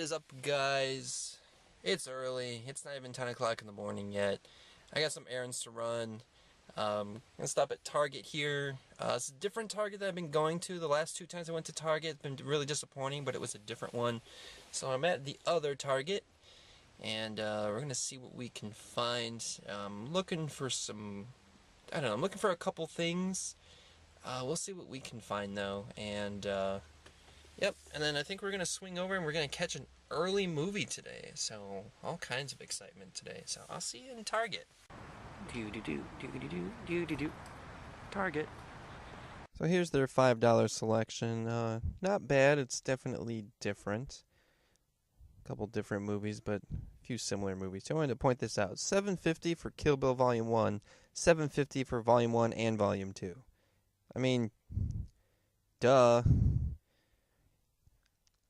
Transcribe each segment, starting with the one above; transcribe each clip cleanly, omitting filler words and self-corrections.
is up, guys? It's early. It's not even 10 o'clock in the morning yet. I got some errands to run. I'm gonna stop at Target here. It's a different Target that I've been going to. The last two times I went to Target, it's been really disappointing, but it was a different one. So I'm at the other Target, and we're gonna see what we can find. I'm looking for some, I don't know, I'm looking for a couple things. We'll see what we can find though, and yep, and then I think we're gonna swing over and we're gonna catch an early movie today. So all kinds of excitement today. So I'll see you in Target. Target. So here's their $5 selection. Not bad. It's definitely different. A couple different movies, but a few similar movies. So I wanted to point this out. $7.50 for Kill Bill Volume 1. $7.50 for Volume 1 and Volume 2. I mean, duh.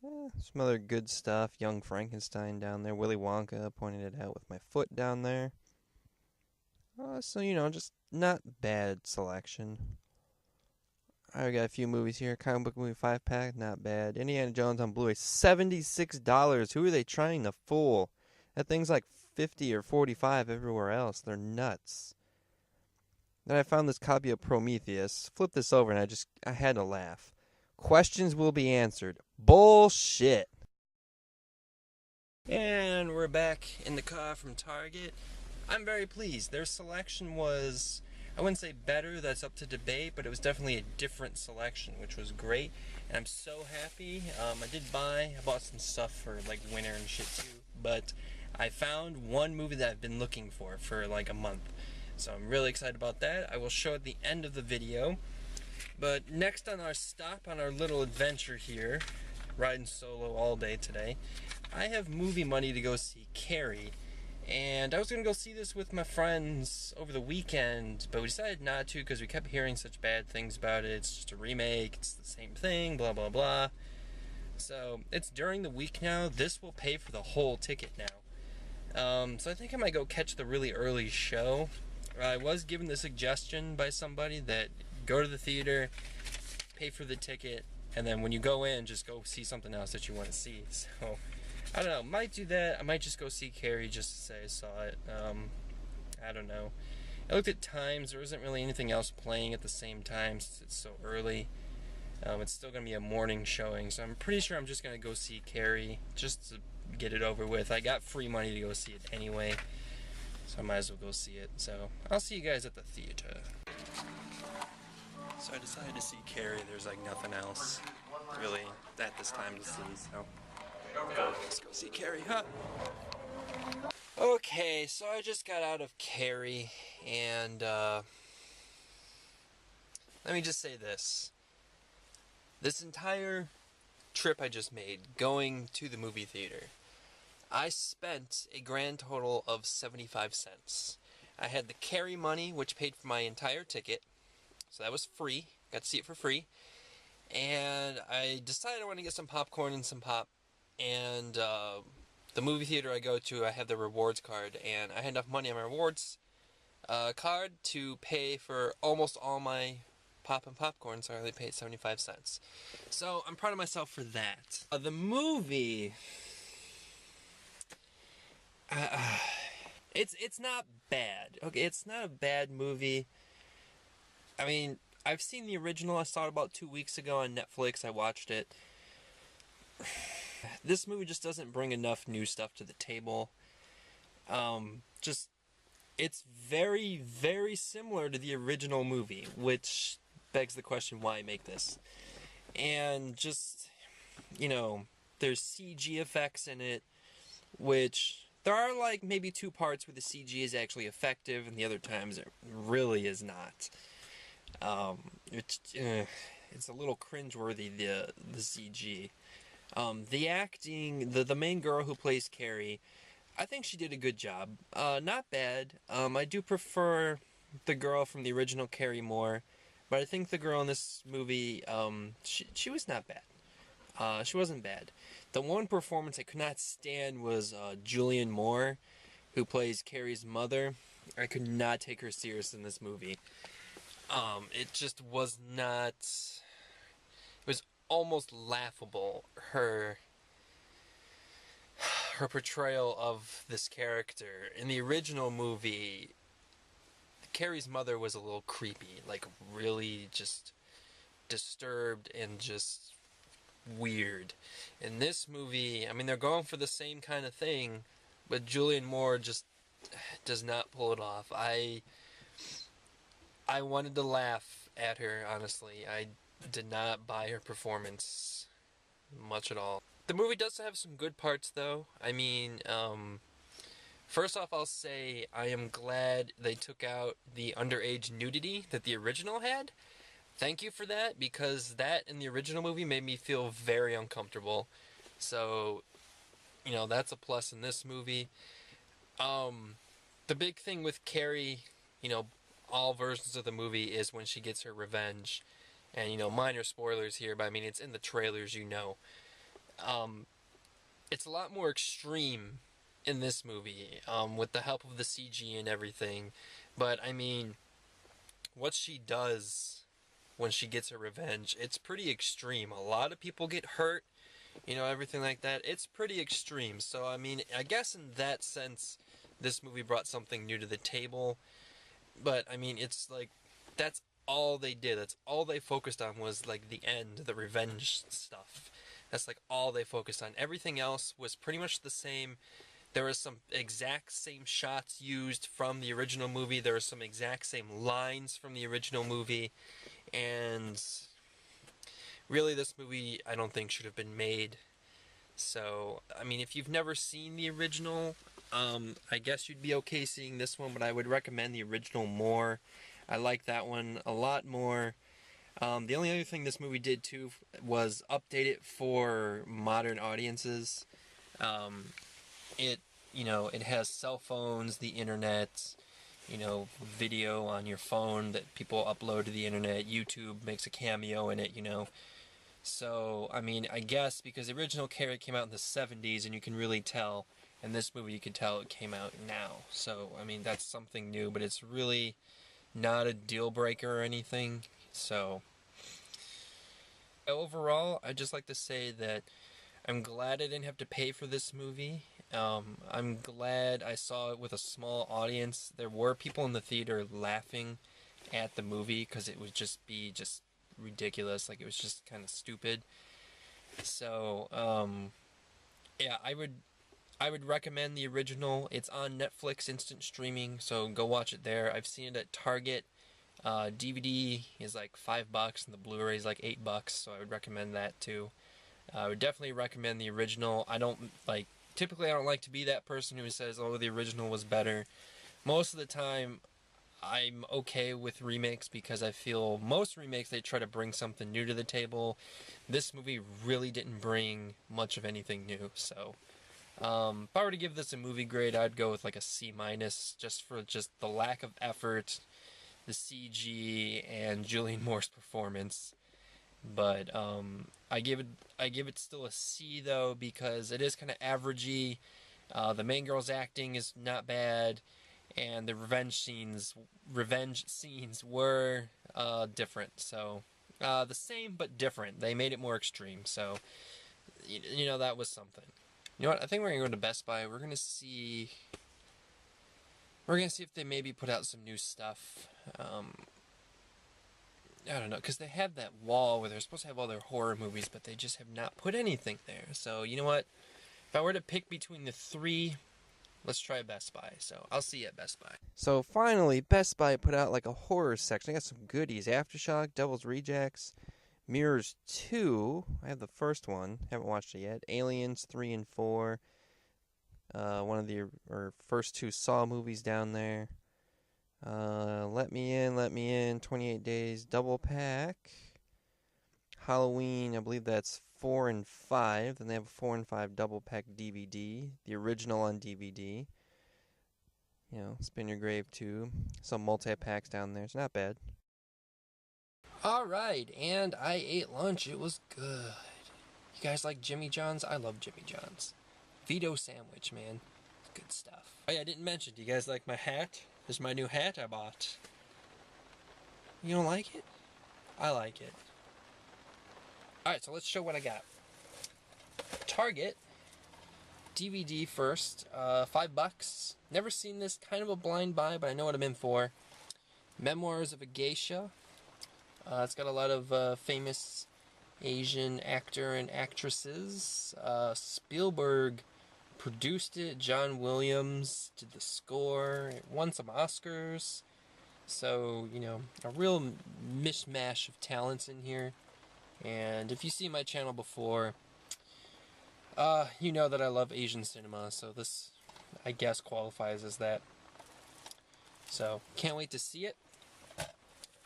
Some other good stuff. Young Frankenstein down there. Willy Wonka, pointed it out with my foot down there. So, you know, just not bad selection. I got a few movies here. Comic book movie 5-pack, not bad. Indiana Jones on Blu-ray, $76. Who are they trying to fool? That thing's like $50 or $45 everywhere else. They're nuts. Then I found this copy of Prometheus. Flipped this over and I had to laugh. Questions will be answered. Bullshit. And we're back in the car from Target. I'm very pleased. Their selection was, I wouldn't say better, that's up to debate, but it was definitely a different selection, which was great. And I'm so happy. I bought some stuff for like winter and shit too, but I found one movie that I've been looking for like a month. So I'm really excited about that. I will show at the end of the video. But next on our stop, on our little adventure here, riding solo all day today, I have movie money to go see Carrie. And I was going to go see this with my friends over the weekend, but we decided not to because we kept hearing such bad things about it. It's just a remake, it's the same thing, blah blah blah. So it's during the week now. This will pay for the whole ticket now. So I think I might go catch the really early show. I was given the suggestion by somebody that go to the theater, pay for the ticket, and then when you go in, just go see something else that you want to see. So I don't know, might do that. I might just go see Carrie just to say I saw it. I don't know. I looked at times. There isn't really anything else playing at the same time since it's so early. It's still going to be a morning showing, so I'm pretty sure I'm just going to go see Carrie just to get it over with. I got free money to go see it anyway, so I might as well go see it. So I'll see you guys at the theater. So I decided to see Carrie. There's like nothing else really at this time to see, so let's go see Carrie, huh? Okay, so I just got out of Carrie, and let me just say this. This entire trip I just made, going to the movie theater, I spent a grand total of 75 cents. I had the Carrie money, which paid for my entire ticket, so that was free. Got to see it for free. And I decided I want to get some popcorn and some pop. And the movie theater I go to, I have the rewards card, and I had enough money on my rewards card to pay for almost all my pop and popcorn, so I only paid 75 cents. So I'm proud of myself for that. The movie, it's not bad. Okay, it's not a bad movie. I mean, I've seen the original. I saw it about 2 weeks ago on Netflix. I watched it. This movie just doesn't bring enough new stuff to the table. It's very, very similar to the original movie, which begs the question, why make this? And just, you know, there's CG effects in it, which there are like maybe 2 parts where the CG is actually effective, and the other times it really is not. It's a little cringeworthy, the CG. The acting, the main girl who plays Carrie, I think she did a good job. Not bad. I do prefer the girl from the original Carrie more, but I think the girl in this movie, she was not bad. She wasn't bad. The one performance I could not stand was Julianne Moore, who plays Carrie's mother. I could not take her serious in this movie. It just was not... It was almost laughable, her her portrayal of this character. In the original movie, Carrie's mother was a little creepy, like really just disturbed and just weird. In this movie, I mean, they're going for the same kind of thing, but Julianne Moore just does not pull it off. I wanted to laugh at her, honestly. I did not buy her performance much at all. The movie does have some good parts, though. I mean, first off, I'll say I am glad they took out the underage nudity that the original had. Thank you for that, because that in the original movie made me feel very uncomfortable. So, you know, that's a plus in this movie. The big thing with Carrie, you know, all versions of the movie is when she gets her revenge. And, you know, minor spoilers here, but I mean, it's in the trailers, you know. It's a lot more extreme in this movie, with the help of the CG and everything. But, I mean, what she does when she gets her revenge, it's pretty extreme. A lot of people get hurt, you know, everything like that. It's pretty extreme. So, I mean, I guess in that sense, this movie brought something new to the table. But, I mean, it's like, that's all they did. That's all they focused on was, like, the end, the revenge stuff. That's, like, all they focused on. Everything else was pretty much the same. There was some exact same shots used from the original movie. There were some exact same lines from the original movie. And really, this movie, I don't think should have been made. So, I mean, if you've never seen the original, I guess you'd be okay seeing this one, but I would recommend the original more. I like that one a lot more. The only other thing this movie did, too, was update it for modern audiences. You know, it has cell phones, the internet, you know, video on your phone that people upload to the internet. YouTube makes a cameo in it, you know. So, I mean, I guess because the original Carrie came out in the 70s, and you can really tell, in this movie you can tell it came out now. So, I mean, that's something new, but it's really not a deal breaker or anything. So, overall, I'd just like to say that I'm glad I didn't have to pay for this movie. I'm glad I saw it with a small audience. There were people in the theater laughing at the movie because it would just be just ridiculous. Like, it was just kind of stupid. So, yeah, I would recommend the original. It's on Netflix instant streaming, so go watch it there. I've seen it at Target. DVD is like $5 and the Blu-ray is like $8, so I would recommend that too. I would definitely recommend the original. Typically I don't like to be that person who says, oh, the original was better. Most of the time, I'm okay with remakes because I feel most remakes, they try to bring something new to the table. This movie really didn't bring much of anything new, so if I were to give this a movie grade, I'd go with like a C-, just for just the lack of effort, the CG, and Julianne Moore's performance. But I give it still a C, though, because it is kind of averagey. The main girl's acting is not bad, and the revenge scenes were different. So the same but different. They made it more extreme. So you know, that was something. You know what? I think we're gonna go to Best Buy. We're gonna see if they maybe put out some new stuff. I don't know, because they have that wall where they're supposed to have all their horror movies, but they just have not put anything there. So, you know what? If I were to pick between the three, let's try Best Buy. So, I'll see you at Best Buy. So, finally, Best Buy put out like a horror section. I got some goodies. Aftershock, Devil's Rejects, Mirrors 2. I have the first one. Haven't watched it yet. Aliens 3 and 4. One of the first two Saw movies down there. Let Me In, 28 Days, Double Pack. Halloween, I believe that's 4 and 5. Then they have a 4 and 5 Double Pack DVD. The original on DVD. You know, Spin Your Grave 2. Some multi-packs down there. It's not bad. Alright, and I ate lunch. It was good. You guys like Jimmy John's? I love Jimmy John's. Vito sandwich, man. Good stuff. Oh yeah, I didn't mention, do you guys like my hat? This is my new hat I bought. You don't like it? I like it. Alright, so let's show what I got. Target DVD first. $5. Never seen this. Kind of a blind buy, but I know what I'm in for. Memoirs of a Geisha. It's got a lot of famous Asian actor and actresses. Spielberg produced it. John Williams did the score. It won some Oscars. So, you know, a real mishmash of talents in here. And if you see my channel before, you know that I love Asian cinema, so this, I guess, qualifies as that. So, can't wait to see it.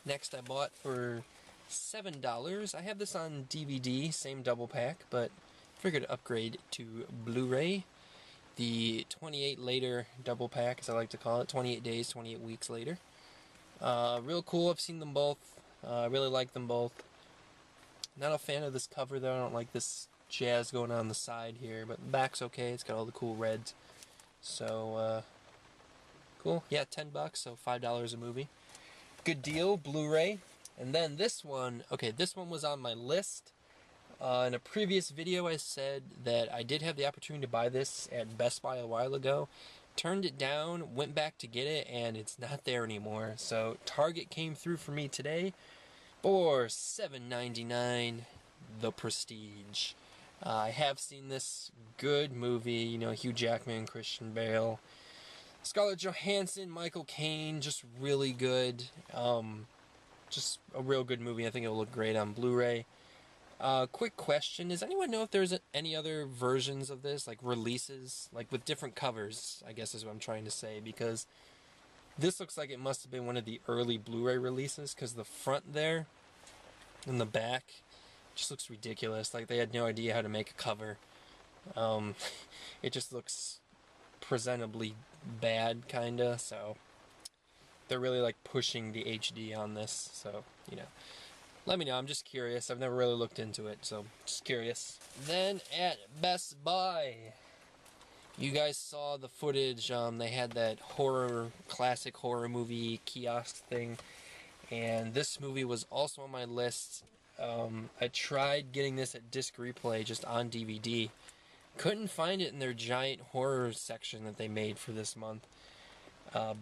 Next I bought for $7. I have this on DVD, same double pack, but figured to upgrade to Blu-ray. The 28 later double pack, as I like to call it, 28 days, 28 weeks later. Real cool, I've seen them both. I really like them both. Not a fan of this cover though, I don't like this jazz going on the side here, but the back's okay, it's got all the cool reds. So, cool. Yeah, $10, so $5 a movie. Good deal, Blu-ray. And then this one, okay, this one was on my list. In a previous video I said that I did have the opportunity to buy this at Best Buy a while ago. Turned it down, went back to get it, and it's not there anymore. So Target came through for me today for $7.99, The Prestige. I have seen this good movie, you know, Hugh Jackman, Christian Bale, Scarlett Johansson, Michael Caine, just really good. Just a real good movie. I think it'll look great on Blu-ray. Quick question, does anyone know if there's any other versions of this, like releases, like with different covers, I guess is what I'm trying to say, because this looks like it must have been one of the early Blu-ray releases, because the front there and the back just looks ridiculous, like they had no idea how to make a cover. It just looks presentably bad, kinda, so they're really like pushing the HD on this, so, you know. Let me know, I'm just curious. I've never really looked into it, so just curious. Then at Best Buy, you guys saw the footage. They had that classic horror movie kiosk thing, and this movie was also on my list. I tried getting this at Disc Replay just on DVD. Couldn't find it in their giant horror section that they made for this month.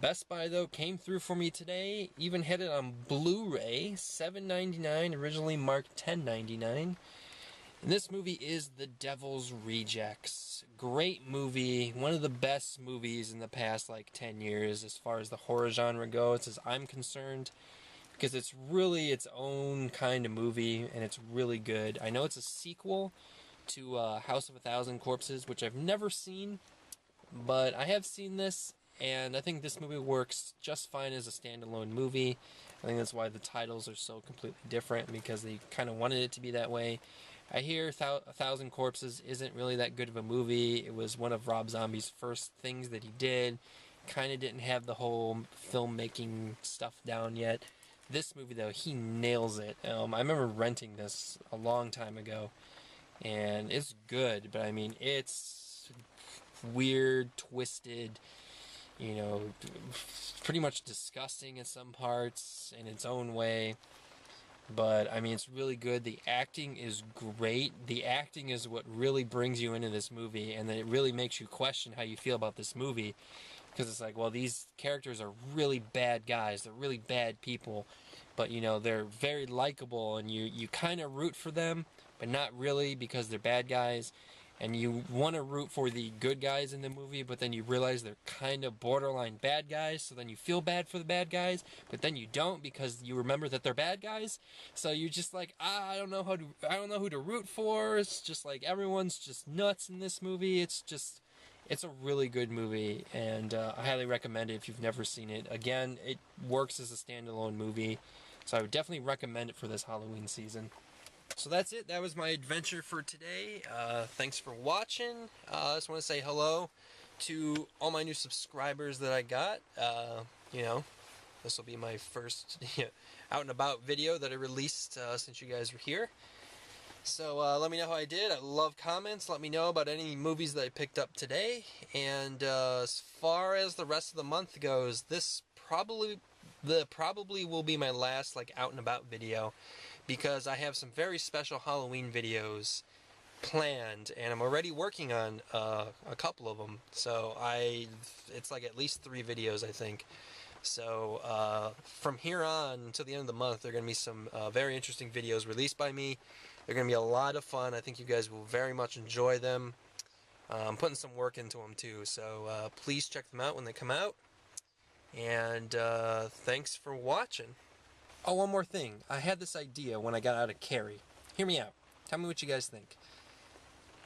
Best Buy, though, came through for me today. Even had it on Blu-ray, $7.99, originally marked $10.99. And this movie is The Devil's Rejects. Great movie, one of the best movies in the past, like, 10 years as far as the horror genre goes, as I'm concerned. Because it's really its own kind of movie, and it's really good. I know it's a sequel to House of a Thousand Corpses, which I've never seen, but I have seen this. And I think this movie works just fine as a standalone movie. I think that's why the titles are so completely different, because they kind of wanted it to be that way. I hear A Thousand Corpses isn't really that good of a movie. It was one of Rob Zombie's first things that he did. Kind of didn't have the whole filmmaking stuff down yet. This movie, though, he nails it. I remember renting this a long time ago, and it's good, but I mean, it's weird, twisted, you know, pretty much disgusting in some parts in its own way, but I mean, it's really good. The acting is great. The acting is what really brings you into this movie, and then it really makes you question how you feel about this movie, because it's like, well, these characters are really bad guys, they're really bad people, but you know, they're very likable, and you kind of root for them, but not really, because they're bad guys. And you want to root for the good guys in the movie, but then you realize they're kind of borderline bad guys, so then you feel bad for the bad guys, but then you don't, because you remember that they're bad guys. So you're just like, I don't know who to root for. It's just like everyone's just nuts in this movie. It's a really good movie, and I highly recommend it if you've never seen it. Again, it works as a standalone movie, so I would definitely recommend it for this Halloween season. So that's it. That was my adventure for today. Thanks for watching. I just want to say hello to all my new subscribers that I got. You know, this will be my first Out and About video that I released since you guys were here. So let me know how I did. I love comments. Let me know about any movies that I picked up today. And as far as the rest of the month goes, this probably will be my last like Out and About video, because I have some very special Halloween videos planned, and I'm already working on a couple of them. So it's like at least 3 videos, I think. So from here on until the end of the month, there are going to be some very interesting videos released by me. They're going to be a lot of fun. I think you guys will very much enjoy them. I'm putting some work into them too, so please check them out when they come out. And thanks for watching. Oh, one more thing. I had this idea when I got out of Carrie. Hear me out. Tell me what you guys think.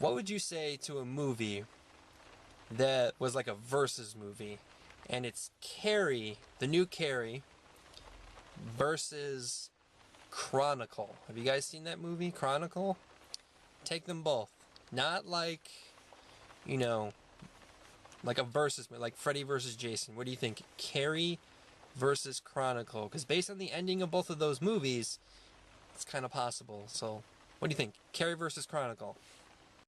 What would you say to a movie that was like a versus movie, and it's Carrie, the new Carrie, versus Chronicle? Have you guys seen that movie, Chronicle? Take them both. Not like, you know, like a versus, like Freddy versus Jason. What do you think? Carrie versus Chronicle? Because based on the ending of both of those movies, it's kind of possible. So, what do you think? Carrie versus Chronicle?